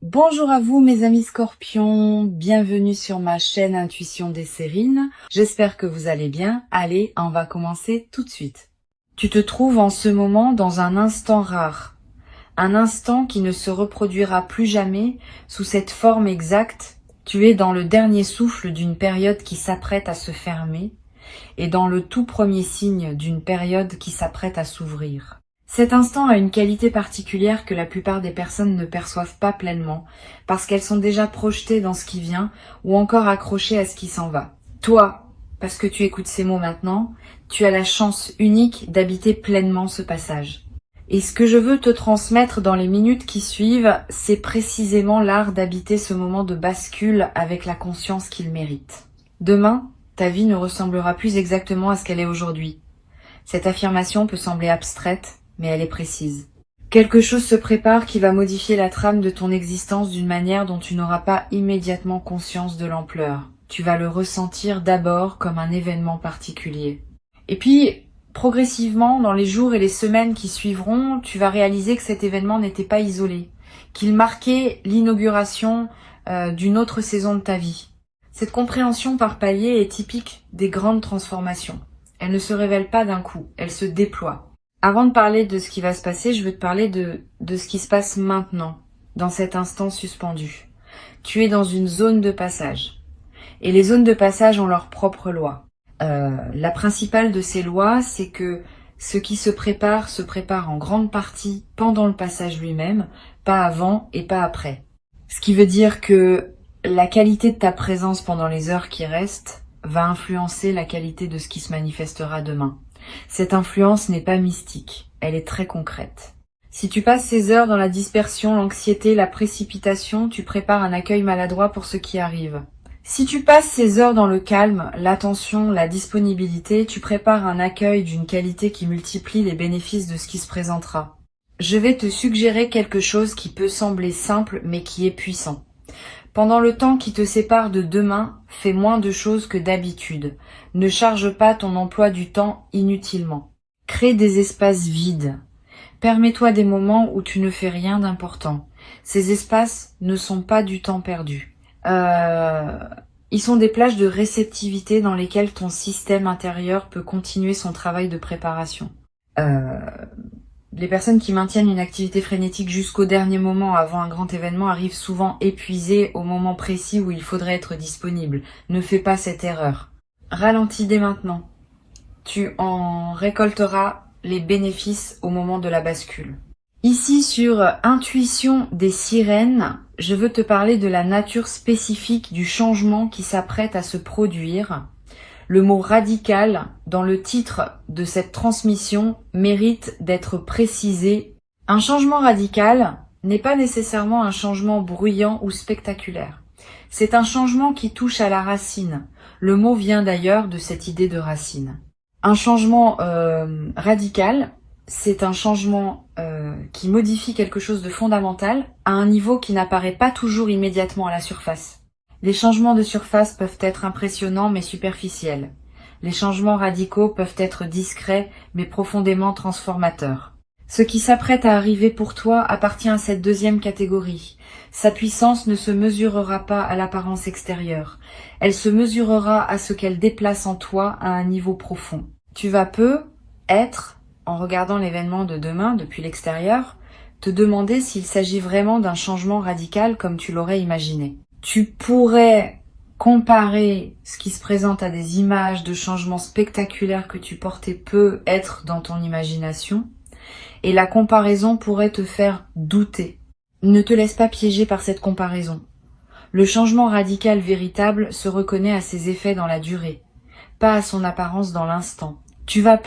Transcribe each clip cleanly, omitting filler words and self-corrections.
Bonjour à vous mes amis scorpions, bienvenue sur ma chaîne Intuition des Sérines. J'espère que vous allez bien. Allez, on va commencer tout de suite. Tu te trouves en ce moment dans un instant rare. Un instant qui ne se reproduira plus jamais sous cette forme exacte. Tu es dans le dernier souffle d'une période qui s'apprête à se fermer et dans le tout premier signe d'une période qui s'apprête à s'ouvrir. Cet instant a une qualité particulière que la plupart des personnes ne perçoivent pas pleinement, parce qu'elles sont déjà projetées dans ce qui vient ou encore accrochées à ce qui s'en va. Toi, parce que tu écoutes ces mots maintenant, tu as la chance unique d'habiter pleinement ce passage. Et ce que je veux te transmettre dans les minutes qui suivent, c'est précisément l'art d'habiter ce moment de bascule avec la conscience qu'il mérite. Demain, ta vie ne ressemblera plus exactement à ce qu'elle est aujourd'hui. Cette affirmation peut sembler abstraite, mais elle est précise. Quelque chose se prépare qui va modifier la trame de ton existence d'une manière dont tu n'auras pas immédiatement conscience de l'ampleur. Tu vas le ressentir d'abord comme un événement particulier. Et puis, progressivement, dans les jours et les semaines qui suivront, tu vas réaliser que cet événement n'était pas isolé, qu'il marquait l'inauguration d'une autre saison de ta vie. Cette compréhension par paliers est typique des grandes transformations. Elle ne se révèle pas d'un coup, elle se déploie. Avant de parler de ce qui va se passer, je veux te parler de ce qui se passe maintenant, dans cet instant suspendu. Tu es dans une zone de passage. Et les zones de passage ont leurs propres lois. La principale de ces lois, c'est que ce qui se prépare en grande partie pendant le passage lui-même, pas avant et pas après. Ce qui veut dire que la qualité de ta présence pendant les heures qui restent va influencer la qualité de ce qui se manifestera demain. Cette influence n'est pas mystique, elle est très concrète. Si tu passes ces heures dans la dispersion, l'anxiété, la précipitation, tu prépares un accueil maladroit pour ce qui arrive. Si tu passes ces heures dans le calme, l'attention, la disponibilité, tu prépares un accueil d'une qualité qui multiplie les bénéfices de ce qui se présentera. Je vais te suggérer quelque chose qui peut sembler simple mais qui est puissant. Pendant le temps qui te sépare de demain, fais moins de choses que d'habitude. Ne charge pas ton emploi du temps inutilement. Crée des espaces vides. Permets-toi des moments où tu ne fais rien d'important. Ces espaces ne sont pas du temps perdu. Ils sont des plages de réceptivité dans lesquelles ton système intérieur peut continuer son travail de préparation. Les personnes qui maintiennent une activité frénétique jusqu'au dernier moment avant un grand événement arrivent souvent épuisées au moment précis où il faudrait être disponible. Ne fais pas cette erreur. Ralentis dès maintenant. Tu en récolteras les bénéfices au moment de la bascule. Ici sur Intuition des Sirènes, je veux te parler de la nature spécifique du changement qui s'apprête à se produire. Le mot radical dans le titre de cette transmission mérite d'être précisé. Un changement radical n'est pas nécessairement un changement bruyant ou spectaculaire. C'est un changement qui touche à la racine. Le mot vient d'ailleurs de cette idée de racine. Un changement radical, c'est un changement qui modifie quelque chose de fondamental à un niveau qui n'apparaît pas toujours immédiatement à la surface. Les changements de surface peuvent être impressionnants mais superficiels. Les changements radicaux peuvent être discrets mais profondément transformateurs. Ce qui s'apprête à arriver pour toi appartient à cette deuxième catégorie. Sa puissance ne se mesurera pas à l'apparence extérieure. Elle se mesurera à ce qu'elle déplace en toi à un niveau profond. Tu vas être, en regardant l'événement de demain depuis l'extérieur, te demander s'il s'agit vraiment d'un changement radical comme tu l'aurais imaginé. Tu pourrais comparer ce qui se présente à des images de changements spectaculaires que tu portais peu être dans ton imagination, et la comparaison pourrait te faire douter. Ne te laisse pas piéger par cette comparaison. Le changement radical véritable se reconnaît à ses effets dans la durée, pas à son apparence dans l'instant. Tu vas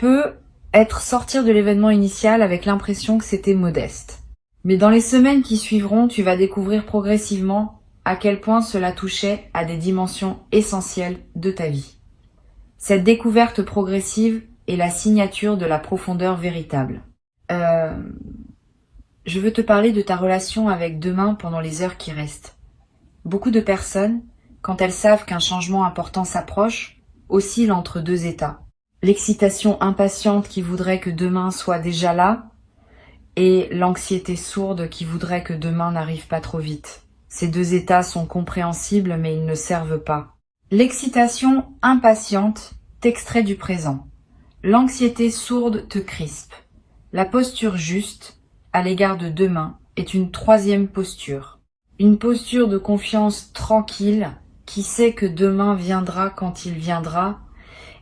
sortir de l'événement initial avec l'impression que c'était modeste. Mais dans les semaines qui suivront, tu vas découvrir progressivement à quel point cela touchait à des dimensions essentielles de ta vie. Cette découverte progressive est la signature de la profondeur véritable. Je veux te parler de ta relation avec demain pendant les heures qui restent. Beaucoup de personnes, quand elles savent qu'un changement important s'approche, oscillent entre deux états. L'excitation impatiente qui voudrait que demain soit déjà là et l'anxiété sourde qui voudrait que demain n'arrive pas trop vite. Ces deux états sont compréhensibles mais ils ne servent pas. L'excitation impatiente t'extrait du présent. L'anxiété sourde te crispe. La posture juste, à l'égard de demain, est une troisième posture. Une posture de confiance tranquille, qui sait que demain viendra quand il viendra,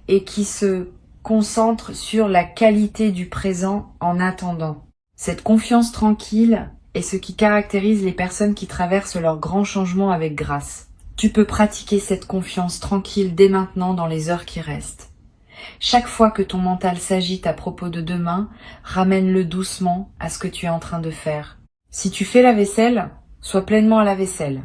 et qui se concentre sur la qualité du présent en attendant. Cette confiance tranquille est ce qui caractérise les personnes qui traversent leurs grands changements avec grâce. Tu peux pratiquer cette confiance tranquille dès maintenant dans les heures qui restent. Chaque fois que ton mental s'agite à propos de demain, ramène-le doucement à ce que tu es en train de faire. Si tu fais la vaisselle, sois pleinement à la vaisselle.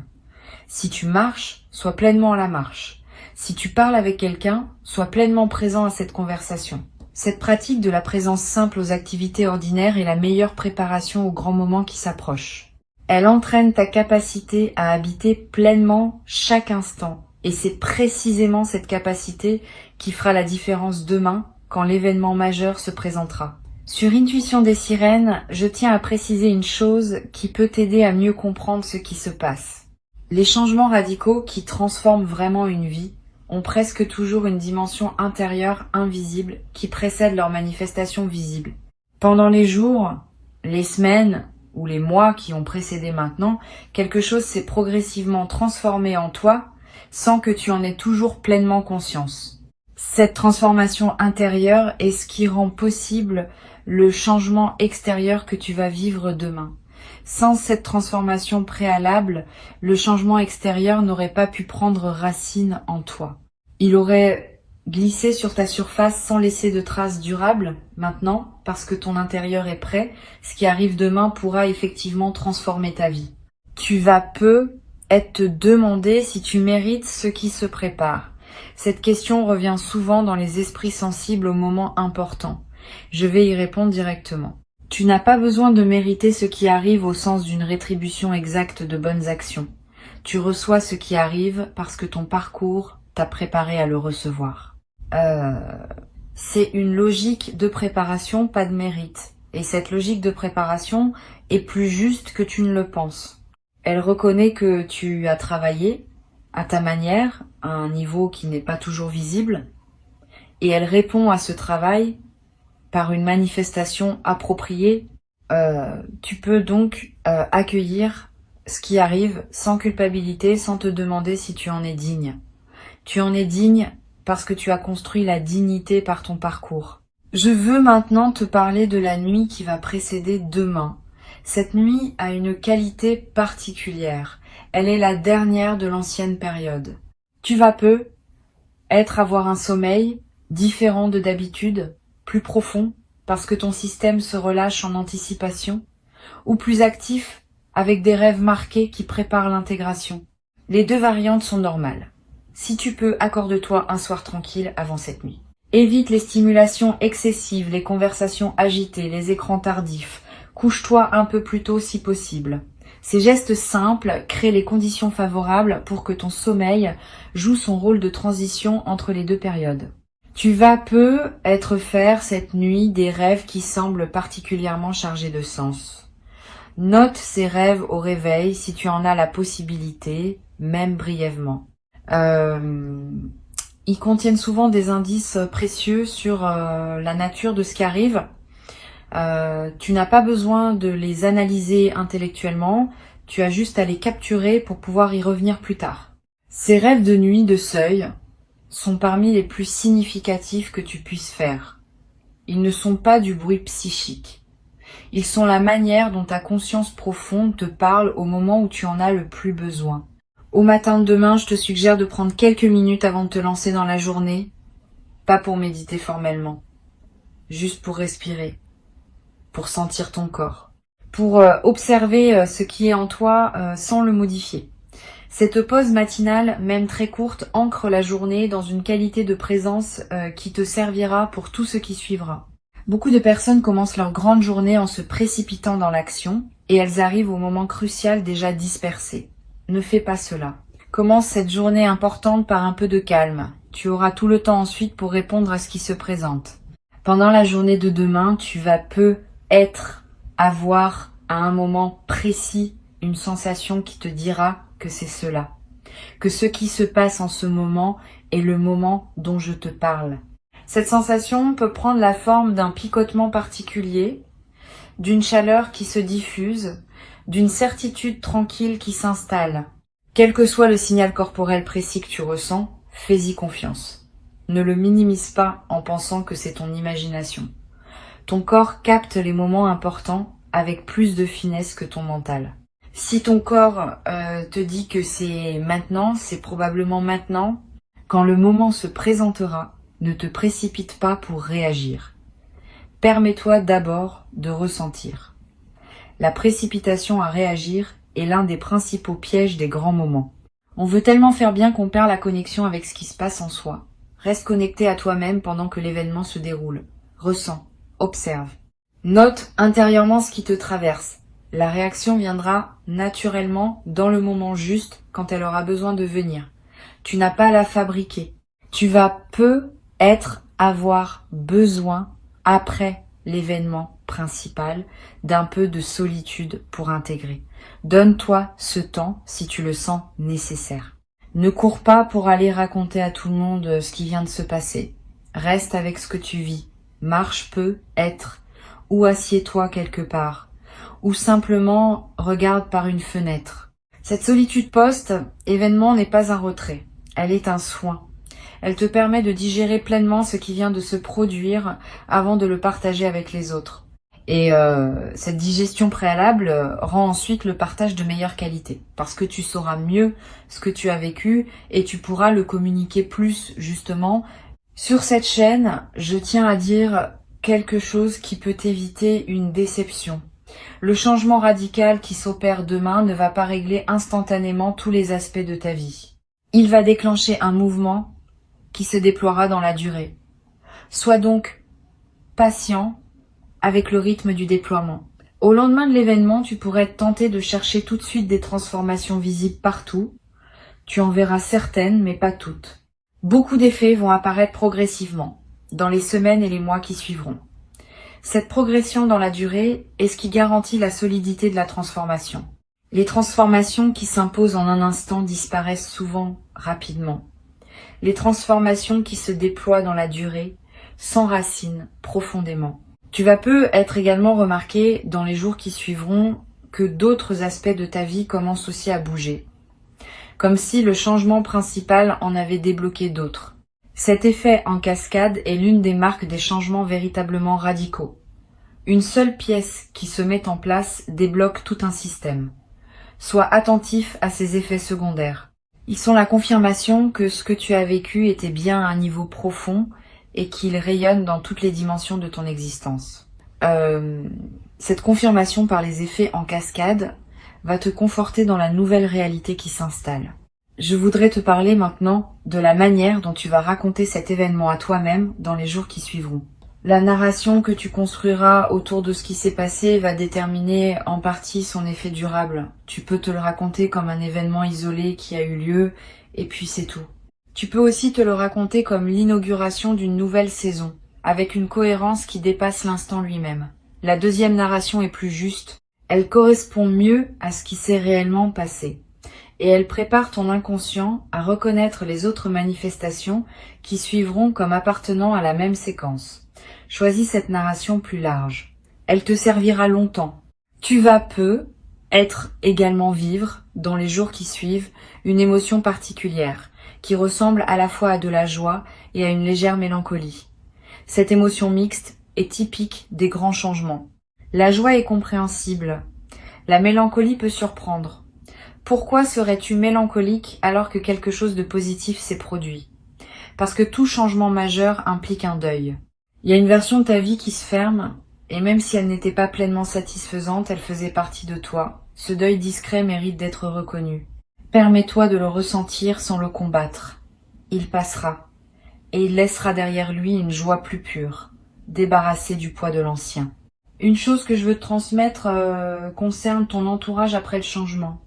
Si tu marches, sois pleinement à la marche. Si tu parles avec quelqu'un, sois pleinement présent à cette conversation. Cette pratique de la présence simple aux activités ordinaires est la meilleure préparation aux grands moments qui s'approchent. Elle entraîne ta capacité à habiter pleinement chaque instant. Et c'est précisément cette capacité qui fera la différence demain quand l'événement majeur se présentera. Sur Intuition des sirènes, je tiens à préciser une chose qui peut t'aider à mieux comprendre ce qui se passe. Les changements radicaux qui transforment vraiment une vie ont presque toujours une dimension intérieure invisible qui précède leur manifestation visible. Pendant les jours, les semaines ou les mois qui ont précédé maintenant, quelque chose s'est progressivement transformé en toi sans que tu en aies toujours pleinement conscience. Cette transformation intérieure est ce qui rend possible le changement extérieur que tu vas vivre demain. Sans cette transformation préalable, le changement extérieur n'aurait pas pu prendre racine en toi. Il aurait glissé sur ta surface sans laisser de traces durables maintenant, parce que ton intérieur est prêt. Ce qui arrive demain pourra effectivement transformer ta vie. Tu vas être te demander si tu mérites ce qui se prépare. Cette question revient souvent dans les esprits sensibles aux moments importants. Je vais y répondre directement. Tu n'as pas besoin de mériter ce qui arrive au sens d'une rétribution exacte de bonnes actions. Tu reçois ce qui arrive parce que ton parcours t'a préparé à le recevoir. C'est une logique de préparation, pas de mérite. Et cette logique de préparation est plus juste que tu ne le penses. Elle reconnaît que tu as travaillé à ta manière, à un niveau qui n'est pas toujours visible, et elle répond à ce travail par une manifestation appropriée. Tu peux donc accueillir ce qui arrive sans culpabilité, sans te demander si tu en es digne. Tu en es digne parce que tu as construit la dignité par ton parcours. Je veux maintenant te parler de la nuit qui va précéder demain. Cette nuit a une qualité particulière. Elle est la dernière de l'ancienne période. Tu vas avoir un sommeil différent de d'habitude, plus profond, parce que ton système se relâche en anticipation, ou plus actif, avec des rêves marqués qui préparent l'intégration. Les deux variantes sont normales. Si tu peux, accorde-toi un soir tranquille avant cette nuit. Évite les stimulations excessives, les conversations agitées, les écrans tardifs. Couche-toi un peu plus tôt si possible. Ces gestes simples créent les conditions favorables pour que ton sommeil joue son rôle de transition entre les deux périodes. Tu vas faire cette nuit des rêves qui semblent particulièrement chargés de sens. Note ces rêves au réveil si tu en as la possibilité, même brièvement. Ils contiennent souvent des indices précieux sur la nature de ce qui arrive. Tu n'as pas besoin de les analyser intellectuellement, tu as juste à les capturer pour pouvoir y revenir plus tard. Ces rêves de nuit de seuil sont parmi les plus significatifs que tu puisses faire. Ils ne sont pas du bruit psychique. Ils sont la manière dont ta conscience profonde te parle au moment où tu en as le plus besoin. Au matin de demain, je te suggère de prendre quelques minutes avant de te lancer dans la journée, pas pour méditer formellement, juste pour respirer, pour sentir ton corps, pour observer ce qui est en toi sans le modifier. Cette pause matinale, même très courte, ancre la journée dans une qualité de présence qui te servira pour tout ce qui suivra. Beaucoup de personnes commencent leur grande journée en se précipitant dans l'action et elles arrivent au moment crucial déjà dispersées. Ne fais pas cela. Commence cette journée importante par un peu de calme. Tu auras tout le temps ensuite pour répondre à ce qui se présente. Pendant la journée de demain, tu vas avoir à un moment précis une sensation qui te dira que c'est cela, que ce qui se passe en ce moment est le moment dont je te parle. Cette sensation peut prendre la forme d'un picotement particulier, d'une chaleur qui se diffuse, d'une certitude tranquille qui s'installe. Quel que soit le signal corporel précis que tu ressens, fais-y confiance. Ne le minimise pas en pensant que c'est ton imagination. Ton corps capte les moments importants avec plus de finesse que ton mental. Si ton corps te dit que c'est maintenant, c'est probablement maintenant. Quand le moment se présentera, ne te précipite pas pour réagir. Permets-toi d'abord de ressentir. La précipitation à réagir est l'un des principaux pièges des grands moments. On veut tellement faire bien qu'on perd la connexion avec ce qui se passe en soi. Reste connecté à toi-même pendant que l'événement se déroule. Ressens, observe. Note intérieurement ce qui te traverse. La réaction viendra naturellement dans le moment juste quand elle aura besoin de venir. Tu n'as pas à la fabriquer. Tu vas avoir besoin, après l'événement principal, d'un peu de solitude pour intégrer. Donne-toi ce temps si tu le sens nécessaire. Ne cours pas pour aller raconter à tout le monde ce qui vient de se passer. Reste avec ce que tu vis. Marche peu, être, ou assieds-toi quelque part, ou simplement regarde par une fenêtre. Cette solitude post-événement n'est pas un retrait, elle est un soin. Elle te permet de digérer pleinement ce qui vient de se produire avant de le partager avec les autres. Et cette digestion préalable rend ensuite le partage de meilleure qualité, parce que tu sauras mieux ce que tu as vécu et tu pourras le communiquer plus justement. Sur cette chaîne, je tiens à dire quelque chose qui peut éviter une déception. Le changement radical qui s'opère demain ne va pas régler instantanément tous les aspects de ta vie. Il va déclencher un mouvement qui se déploiera dans la durée. Sois donc patient avec le rythme du déploiement. Au lendemain de l'événement, tu pourrais être tenté de chercher tout de suite des transformations visibles partout. Tu en verras certaines, mais pas toutes. Beaucoup d'effets vont apparaître progressivement, dans les semaines et les mois qui suivront. Cette progression dans la durée est ce qui garantit la solidité de la transformation. Les transformations qui s'imposent en un instant disparaissent souvent rapidement. Les transformations qui se déploient dans la durée s'enracinent profondément. Tu vas peut être également remarqué dans les jours qui suivront que d'autres aspects de ta vie commencent aussi à bouger, comme si le changement principal en avait débloqué d'autres. Cet effet en cascade est l'une des marques des changements véritablement radicaux. Une seule pièce qui se met en place débloque tout un système. Sois attentif à ces effets secondaires. Ils sont la confirmation que ce que tu as vécu était bien à un niveau profond et qu'il rayonne dans toutes les dimensions de ton existence. Cette confirmation par les effets en cascade va te conforter dans la nouvelle réalité qui s'installe. Je voudrais te parler maintenant de la manière dont tu vas raconter cet événement à toi-même dans les jours qui suivront. La narration que tu construiras autour de ce qui s'est passé va déterminer en partie son effet durable. Tu peux te le raconter comme un événement isolé qui a eu lieu, et puis c'est tout. Tu peux aussi te le raconter comme l'inauguration d'une nouvelle saison, avec une cohérence qui dépasse l'instant lui-même. La deuxième narration est plus juste, elle correspond mieux à ce qui s'est réellement passé. Et elle prépare ton inconscient à reconnaître les autres manifestations qui suivront comme appartenant à la même séquence. Choisis cette narration plus large. Elle te servira longtemps. Tu vas être également vivre, dans les jours qui suivent, une émotion particulière, qui ressemble à la fois à de la joie et à une légère mélancolie. Cette émotion mixte est typique des grands changements. La joie est compréhensible. La mélancolie peut surprendre. Pourquoi serais-tu mélancolique alors que quelque chose de positif s'est produit? Parce que tout changement majeur implique un deuil. Il y a une version de ta vie qui se ferme, et même si elle n'était pas pleinement satisfaisante, elle faisait partie de toi. Ce deuil discret mérite d'être reconnu. Permets-toi de le ressentir sans le combattre. Il passera, et il laissera derrière lui une joie plus pure, débarrassée du poids de l'ancien. Une chose que je veux te transmettre concerne ton entourage après le changement.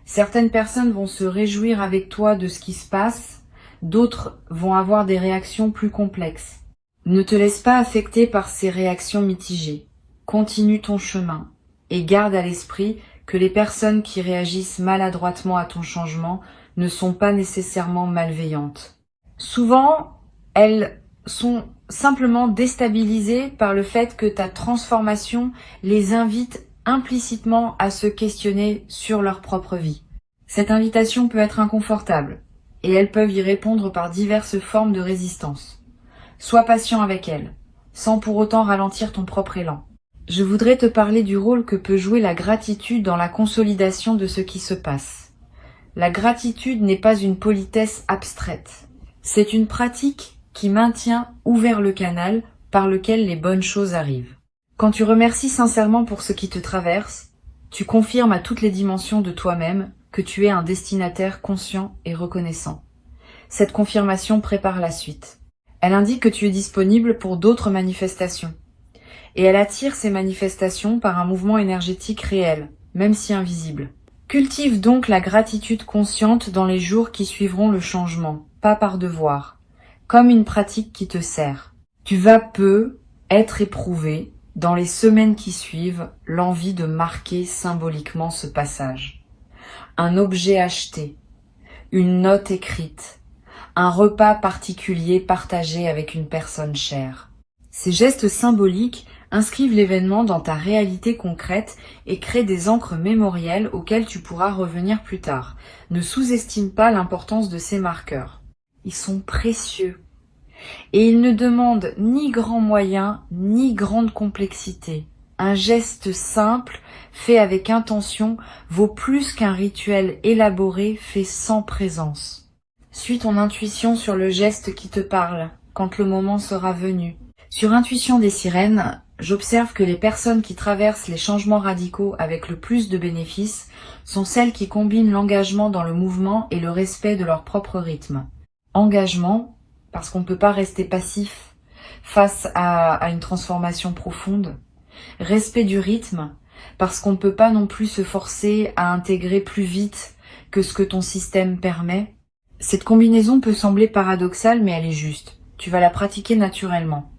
Certaines personnes vont se réjouir avec toi de ce qui se passe, d'autres vont avoir des réactions plus complexes. Ne te laisse pas affecter par ces réactions mitigées. Continue ton chemin et garde à l'esprit que les personnes qui réagissent maladroitement à ton changement ne sont pas nécessairement malveillantes. Souvent, elles sont simplement déstabilisées par le fait que ta transformation les invite implicitement à se questionner sur leur propre vie. Cette invitation peut être inconfortable, et elles peuvent y répondre par diverses formes de résistance. Sois patient avec elles, sans pour autant ralentir ton propre élan. Je voudrais te parler du rôle que peut jouer la gratitude dans la consolidation de ce qui se passe. La gratitude n'est pas une politesse abstraite. C'est une pratique qui maintient ouvert le canal par lequel les bonnes choses arrivent. Quand tu remercies sincèrement pour ce qui te traverse, tu confirmes à toutes les dimensions de toi-même que tu es un destinataire conscient et reconnaissant. Cette confirmation prépare la suite. Elle indique que tu es disponible pour d'autres manifestations. Et elle attire ces manifestations par un mouvement énergétique réel, même si invisible. Cultive donc la gratitude consciente dans les jours qui suivront le changement, pas par devoir, comme une pratique qui te sert. Tu vas peu être éprouvé, dans les semaines qui suivent, l'envie de marquer symboliquement ce passage. Un objet acheté, une note écrite, un repas particulier partagé avec une personne chère. Ces gestes symboliques inscrivent l'événement dans ta réalité concrète et créent des ancres mémorielles auxquelles tu pourras revenir plus tard. Ne sous-estime pas l'importance de ces marqueurs. Ils sont précieux. Et ils ne demandent ni grands moyens, ni grande complexité. Un geste simple, fait avec intention, vaut plus qu'un rituel élaboré fait sans présence. Suis ton intuition sur le geste qui te parle, quand le moment sera venu. Sur Intuition des sirènes, j'observe que les personnes qui traversent les changements radicaux avec le plus de bénéfices sont celles qui combinent l'engagement dans le mouvement et le respect de leur propre rythme. Engagement, parce qu'on ne peut pas rester passif face à une transformation profonde. Respect du rythme, parce qu'on ne peut pas non plus se forcer à intégrer plus vite que ce que ton système permet. Cette combinaison peut sembler paradoxale, mais elle est juste. Tu vas la pratiquer naturellement.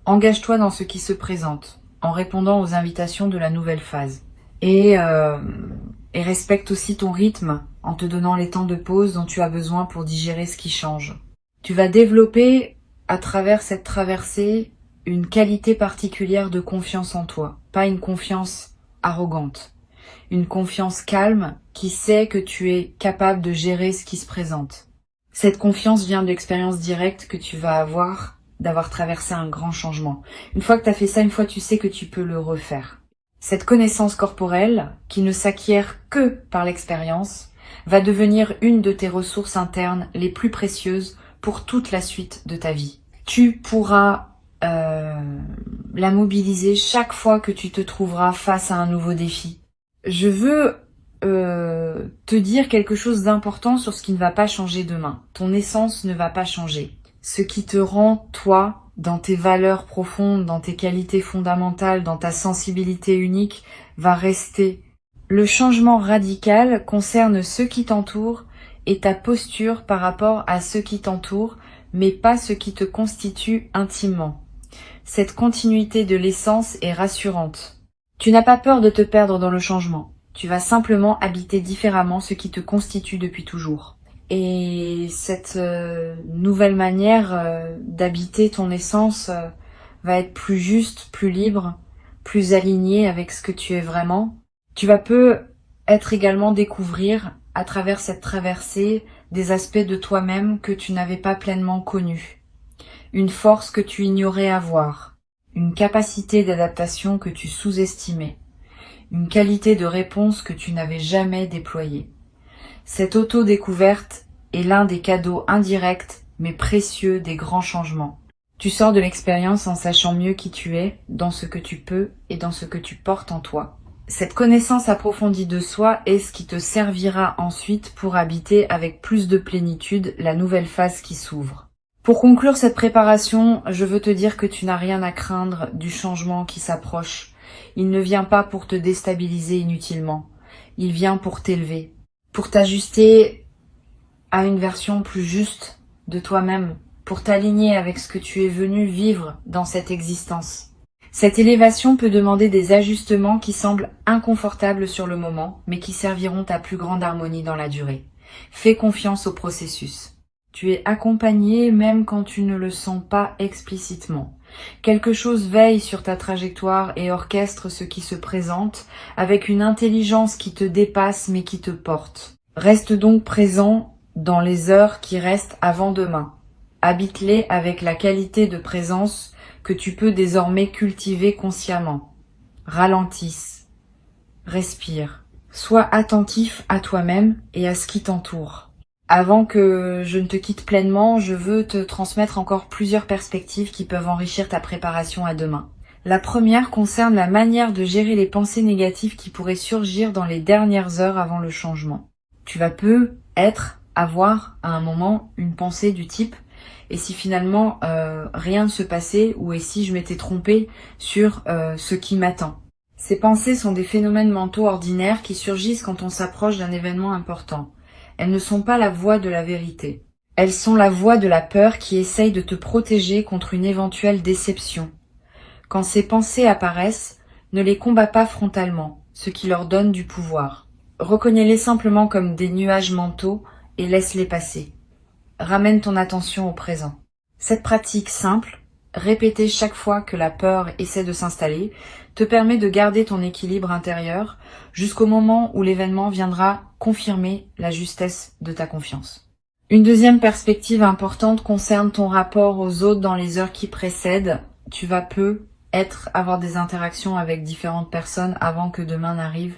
Engage-toi dans ce qui se présente, en répondant aux invitations de la nouvelle phase. Et respecte aussi ton rythme, en te donnant les temps de pause dont tu as besoin pour digérer ce qui change. Tu vas développer, à travers cette traversée, une qualité particulière de confiance en toi. Pas une confiance arrogante. Une confiance calme qui sait que tu es capable de gérer ce qui se présente. Cette confiance vient de l'expérience directe que tu vas avoir d'avoir traversé un grand changement. Une fois que tu as fait ça, une fois tu sais que tu peux le refaire. Cette connaissance corporelle, qui ne s'acquiert que par l'expérience, va devenir une de tes ressources internes les plus précieuses pour toute la suite de ta vie. Tu pourras la mobiliser chaque fois que tu te trouveras face à un nouveau défi. Je veux te dire quelque chose d'important sur ce qui ne va pas changer demain. Ton essence ne va pas changer. Ce qui te rend, toi, dans tes valeurs profondes, dans tes qualités fondamentales, dans ta sensibilité unique, va rester. Le changement radical concerne ceux qui t'entourent et ta posture par rapport à ceux qui t'entourent, mais pas ce qui te constitue intimement. Cette continuité de l'essence est rassurante. Tu n'as pas peur de te perdre dans le changement. Tu vas simplement habiter différemment ce qui te constitue depuis toujours. Et cette nouvelle manière d'habiter ton essence va être plus juste, plus libre, plus alignée avec ce que tu es vraiment. Tu vas être également découvrir à travers cette traversée des aspects de toi-même que tu n'avais pas pleinement connus. Une force que tu ignorais avoir, une capacité d'adaptation que tu sous-estimais, une qualité de réponse que tu n'avais jamais déployée. Cette auto-découverte est l'un des cadeaux indirects mais précieux des grands changements. Tu sors de l'expérience en sachant mieux qui tu es, dans ce que tu peux et dans ce que tu portes en toi. Cette connaissance approfondie de soi est ce qui te servira ensuite pour habiter avec plus de plénitude la nouvelle phase qui s'ouvre. Pour conclure cette préparation, je veux te dire que tu n'as rien à craindre du changement qui s'approche. Il ne vient pas pour te déstabiliser inutilement. Il vient pour t'élever, pour t'ajuster à une version plus juste de toi-même, pour t'aligner avec ce que tu es venu vivre dans cette existence. Cette élévation peut demander des ajustements qui semblent inconfortables sur le moment, mais qui serviront à plus grande harmonie dans la durée. Fais confiance au processus. Tu es accompagné même quand tu ne le sens pas explicitement. Quelque chose veille sur ta trajectoire et orchestre ce qui se présente avec une intelligence qui te dépasse mais qui te porte. Reste donc présent dans les heures qui restent avant demain. Habite-les avec la qualité de présence que tu peux désormais cultiver consciemment. Ralentisse. Respire. Sois attentif à toi-même et à ce qui t'entoure. Avant que je ne te quitte pleinement, je veux te transmettre encore plusieurs perspectives qui peuvent enrichir ta préparation à demain. La première concerne la manière de gérer les pensées négatives qui pourraient surgir dans les dernières heures avant le changement. Tu vas avoir à un moment une pensée du type « et si finalement rien ne se passait ou et si je m'étais trompée sur ce qui m'attend ». Ces pensées sont des phénomènes mentaux ordinaires qui surgissent quand on s'approche d'un événement important. Elles ne sont pas la voix de la vérité. Elles sont la voix de la peur qui essaye de te protéger contre une éventuelle déception. Quand ces pensées apparaissent, ne les combats pas frontalement, ce qui leur donne du pouvoir. Reconnais-les simplement comme des nuages mentaux et laisse-les passer. Ramène ton attention au présent. Cette pratique simple, répétée chaque fois que la peur essaie de s'installer, te permet de garder ton équilibre intérieur jusqu'au moment où l'événement viendra confirmer la justesse de ta confiance. Une deuxième perspective importante concerne ton rapport aux autres dans les heures qui précèdent. Tu vas avoir des interactions avec différentes personnes avant que demain n'arrive.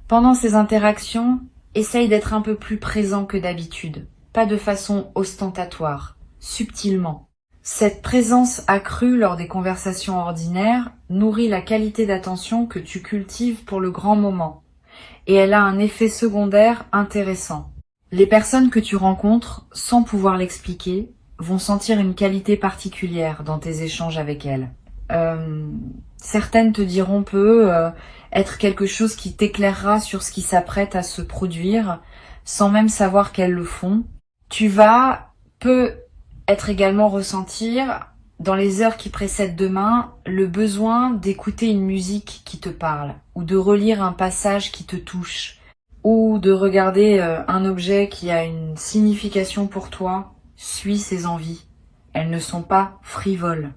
Pendant ces interactions, essaye d'être un peu plus présent que d'habitude, pas de façon ostentatoire, subtilement. Cette présence accrue lors des conversations ordinaires nourrit la qualité d'attention que tu cultives pour le grand moment, et elle a un effet secondaire intéressant. Les personnes que tu rencontres, sans pouvoir l'expliquer, vont sentir une qualité particulière dans tes échanges avec elles. Certaines te diront être quelque chose qui t'éclairera sur ce qui s'apprête à se produire, sans même savoir qu'elles le font. Tu vas être également ressentir, dans les heures qui précèdent demain, le besoin d'écouter une musique qui te parle, ou de relire un passage qui te touche, ou de regarder un objet qui a une signification pour toi. Suis ces envies. Elles ne sont pas frivoles.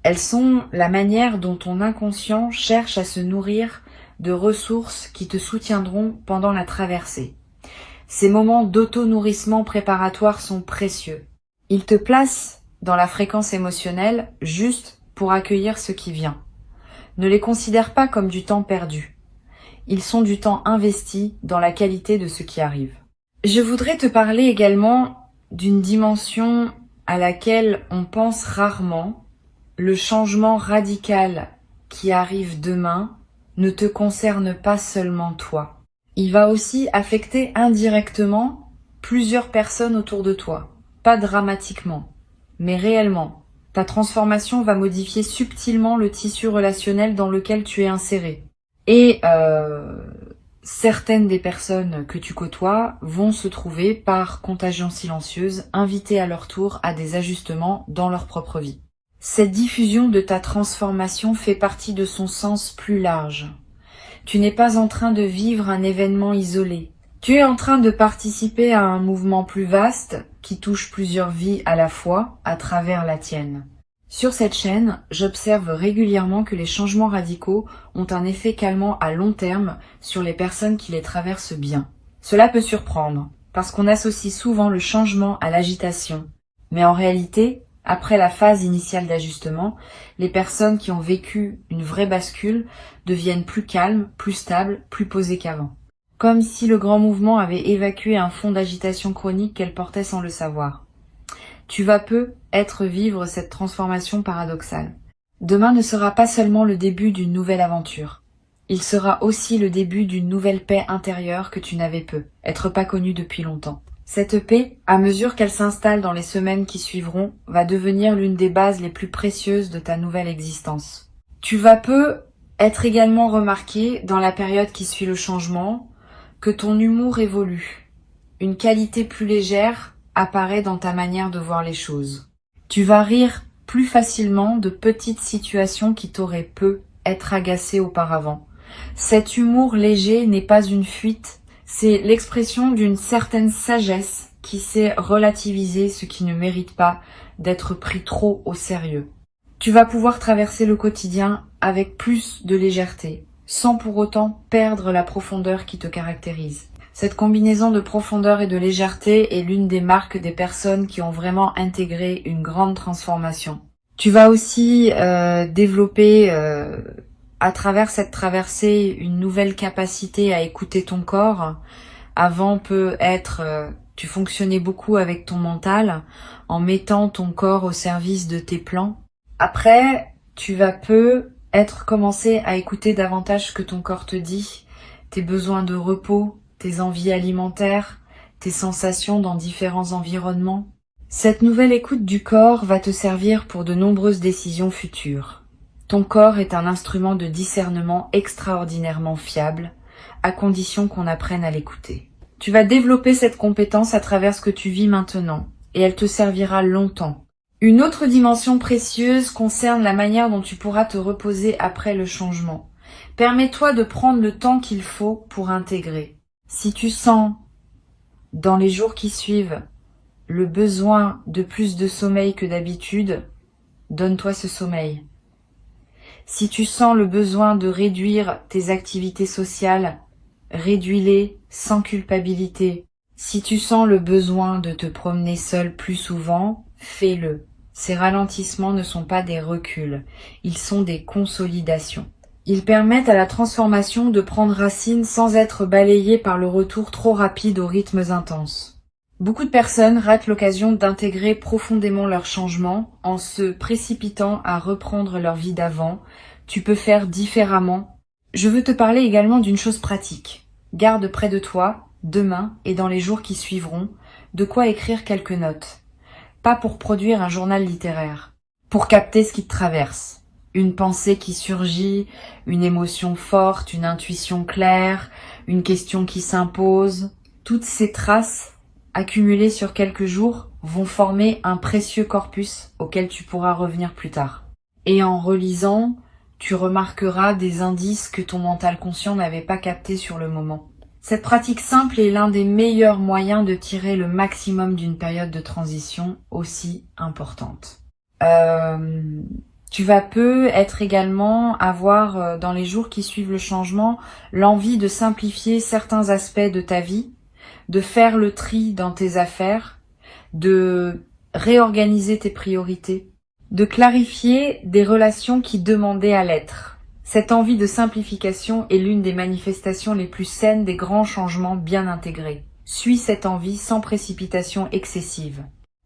Elles sont la manière dont ton inconscient cherche à se nourrir de ressources qui te soutiendront pendant la traversée. Ces moments d'auto-nourrissement préparatoire sont précieux. Ils te placent dans la fréquence émotionnelle juste pour accueillir ce qui vient. Ne les considère pas comme du temps perdu. Ils sont du temps investi dans la qualité de ce qui arrive. Je voudrais te parler également d'une dimension à laquelle on pense rarement. Le changement radical qui arrive demain ne te concerne pas seulement toi. Il va aussi affecter indirectement plusieurs personnes autour de toi. Pas dramatiquement, mais réellement. Ta transformation va modifier subtilement le tissu relationnel dans lequel tu es inséré. Et certaines des personnes que tu côtoies vont se trouver, par contagion silencieuse, invitées à leur tour à des ajustements dans leur propre vie. Cette diffusion de ta transformation fait partie de son sens plus large. Tu n'es pas en train de vivre un événement isolé. Tu es en train de participer à un mouvement plus vaste qui touche plusieurs vies à la fois à travers la tienne. Sur cette chaîne, j'observe régulièrement que les changements radicaux ont un effet calmant à long terme sur les personnes qui les traversent bien. Cela peut surprendre, parce qu'on associe souvent le changement à l'agitation. Mais en réalité, après la phase initiale d'ajustement, les personnes qui ont vécu une vraie bascule deviennent plus calmes, plus stables, plus posées qu'avant. Comme si le grand mouvement avait évacué un fond d'agitation chronique qu'elles portaient sans le savoir. Tu vas vivre cette transformation paradoxale. Demain ne sera pas seulement le début d'une nouvelle aventure. Il sera aussi le début d'une nouvelle paix intérieure que tu n'avais être pas connue depuis longtemps. Cette paix, à mesure qu'elle s'installe dans les semaines qui suivront, va devenir l'une des bases les plus précieuses de ta nouvelle existence. Tu vas être également remarqué, dans la période qui suit le changement, que ton humour évolue. Une qualité plus légère apparaît dans ta manière de voir les choses. Tu vas rire plus facilement de petites situations qui t'auraient peu être agacées auparavant. Cet humour léger n'est pas une fuite, c'est l'expression d'une certaine sagesse qui sait relativiser ce qui ne mérite pas d'être pris trop au sérieux. Tu vas pouvoir traverser le quotidien avec plus de légèreté, sans pour autant perdre la profondeur qui te caractérise. Cette combinaison de profondeur et de légèreté est l'une des marques des personnes qui ont vraiment intégré une grande transformation. Tu vas aussi développer à travers cette traversée une nouvelle capacité à écouter ton corps. Avant peut être, tu fonctionnais beaucoup avec ton mental en mettant ton corps au service de tes plans. Après, tu vas commencer à écouter davantage ce que ton corps te dit, tes besoins de repos, tes envies alimentaires, tes sensations dans différents environnements. Cette nouvelle écoute du corps va te servir pour de nombreuses décisions futures. Ton corps est un instrument de discernement extraordinairement fiable, à condition qu'on apprenne à l'écouter. Tu vas développer cette compétence à travers ce que tu vis maintenant, et elle te servira longtemps. Une autre dimension précieuse concerne la manière dont tu pourras te reposer après le changement. Permets-toi de prendre le temps qu'il faut pour intégrer. Si tu sens, dans les jours qui suivent, le besoin de plus de sommeil que d'habitude, donne-toi ce sommeil. Si tu sens le besoin de réduire tes activités sociales, réduis-les sans culpabilité. Si tu sens le besoin de te promener seul plus souvent, fais-le. Ces ralentissements ne sont pas des reculs, ils sont des consolidations. Ils permettent à la transformation de prendre racine sans être balayée par le retour trop rapide aux rythmes intenses. Beaucoup de personnes ratent l'occasion d'intégrer profondément leur changement en se précipitant à reprendre leur vie d'avant. Tu peux faire différemment. Je veux te parler également d'une chose pratique. Garde près de toi, demain et dans les jours qui suivront, de quoi écrire quelques notes. Pas pour produire un journal littéraire, pour capter ce qui te traverse. Une pensée qui surgit, une émotion forte, une intuition claire, une question qui s'impose. Toutes ces traces, accumulées sur quelques jours, vont former un précieux corpus auquel tu pourras revenir plus tard. Et en relisant, tu remarqueras des indices que ton mental conscient n'avait pas captés sur le moment. Cette pratique simple est l'un des meilleurs moyens de tirer le maximum d'une période de transition aussi importante. Tu vas être également avoir, dans les jours qui suivent le changement, l'envie de simplifier certains aspects de ta vie, de faire le tri dans tes affaires, de réorganiser tes priorités, de clarifier des relations qui demandaient à l'être. Cette envie de simplification est l'une des manifestations les plus saines des grands changements bien intégrés. Suis cette envie sans précipitation excessive.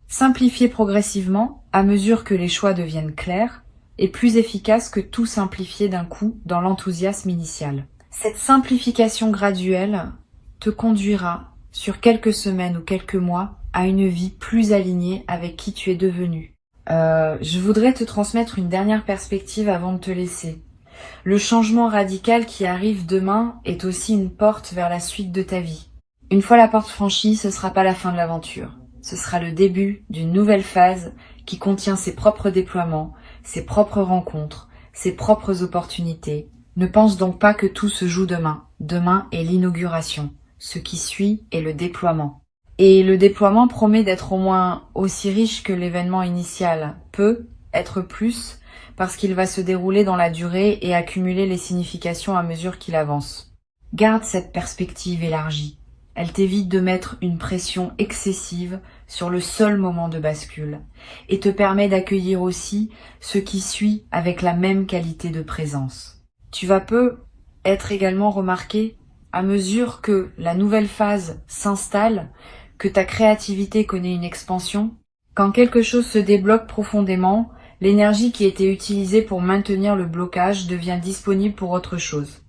Simplifier progressivement, à mesure que les choix deviennent clairs, est plus efficace que tout simplifier d'un coup dans l'enthousiasme initial. Cette simplification graduelle te conduira, sur quelques semaines ou quelques mois, à une vie plus alignée avec qui tu es devenu. Je voudrais te transmettre une dernière perspective avant de te laisser. Le changement radical qui arrive demain est aussi une porte vers la suite de ta vie. Une fois la porte franchie, ce sera pas la fin de l'aventure. Ce sera le début d'une nouvelle phase qui contient ses propres déploiements, ses propres rencontres, ses propres opportunités. Ne pense donc pas que tout se joue demain. Demain est l'inauguration. Ce qui suit est le déploiement. Et le déploiement promet d'être au moins aussi riche que l'événement initial. Peut être plus, parce qu'il va se dérouler dans la durée et accumuler les significations à mesure qu'il avance. Garde cette perspective élargie. Elle t'évite de mettre une pression excessive sur le seul moment de bascule et te permet d'accueillir aussi ce qui suit avec la même qualité de présence. Tu vas être également remarqué à mesure que la nouvelle phase s'installe, que ta créativité connaît une expansion. Quand quelque chose se débloque profondément, l'énergie qui était utilisée pour maintenir le blocage devient disponible pour autre chose.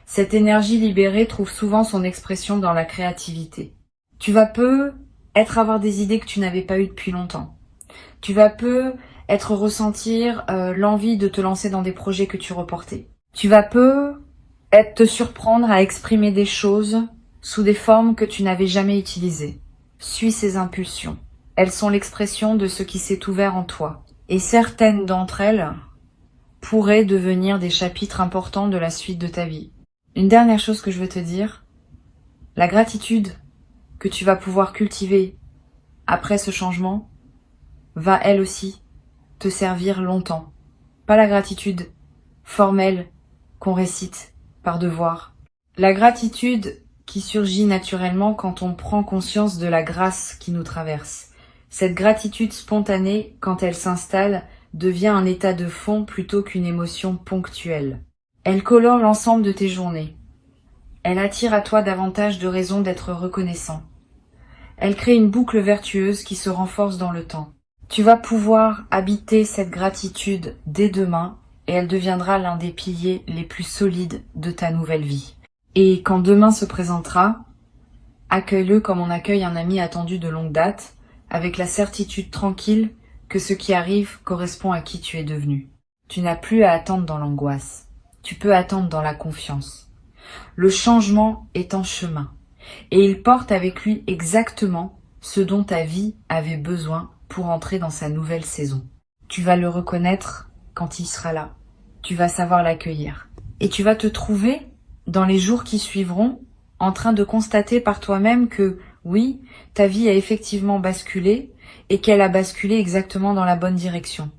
Cette énergie libérée trouve souvent son expression dans la créativité. Tu vas avoir des idées que tu n'avais pas eues depuis longtemps. Tu vas ressentir l'envie de te lancer dans des projets que tu reportais. Tu vas te surprendre à exprimer des choses sous des formes que tu n'avais jamais utilisées. Suis ces impulsions. Elles sont l'expression de ce qui s'est ouvert en toi. Et certaines d'entre elles pourraient devenir des chapitres importants de la suite de ta vie. Une dernière chose que je veux te dire, la gratitude que tu vas pouvoir cultiver après ce changement va elle aussi te servir longtemps. Pas la gratitude formelle qu'on récite par devoir. La gratitude qui surgit naturellement quand on prend conscience de la grâce qui nous traverse. Cette gratitude spontanée, quand elle s'installe, devient un état de fond plutôt qu'une émotion ponctuelle. Elle colore l'ensemble de tes journées. Elle attire à toi davantage de raisons d'être reconnaissant. Elle crée une boucle vertueuse qui se renforce dans le temps. Tu vas pouvoir habiter cette gratitude dès demain et elle deviendra l'un des piliers les plus solides de ta nouvelle vie. Et quand demain se présentera, accueille-le comme on accueille un ami attendu de longue date, avec la certitude tranquille que ce qui arrive correspond à qui tu es devenu. Tu n'as plus à attendre dans l'angoisse. Tu peux attendre dans la confiance. Le changement est en chemin et il porte avec lui exactement ce dont ta vie avait besoin pour entrer dans sa nouvelle saison. Tu vas le reconnaître quand il sera là. Tu vas savoir l'accueillir. Et tu vas te trouver, dans les jours qui suivront, en train de constater par toi-même que, oui, ta vie a effectivement basculé et qu'elle a basculé exactement dans la bonne direction.